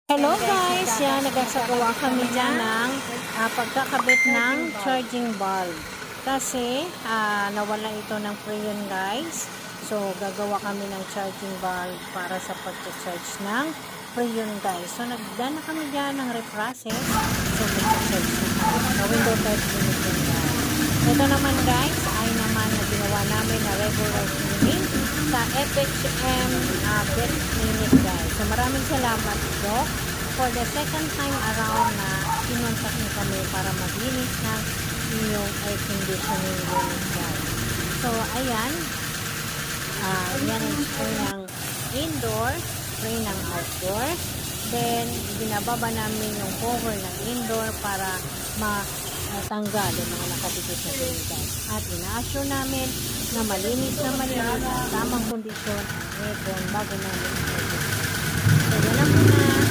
Hello guys! Yan, nagsagawa kami dyan ng pagkakabit ng charging bulb. Kasi nawala ito ng preyon guys. So, gagawa kami ng charging bulb para sa pag-charge ng preyon guys. So, nagdana kami dyan ng reprocess. So, mag-charge na kami. So, window type unit yun guys. Ito naman guys, ay naman na ginawa namin na regular cleaning sa FHM bed unit guys. So, maraming salamat po. For the second time around na pinuntak niyo kami para maglinis ng inyong air conditioning unit guys. So, ayan. Yan ang spray ng indoor, spray ng outdoor. Then, binababa namin yung cover ng indoor para matanggal yung mga nakadikit na dito guys. At ina-assure namin na malinis sa tamang kondisyon ang aircon bago namin ito. So, yan lang muna.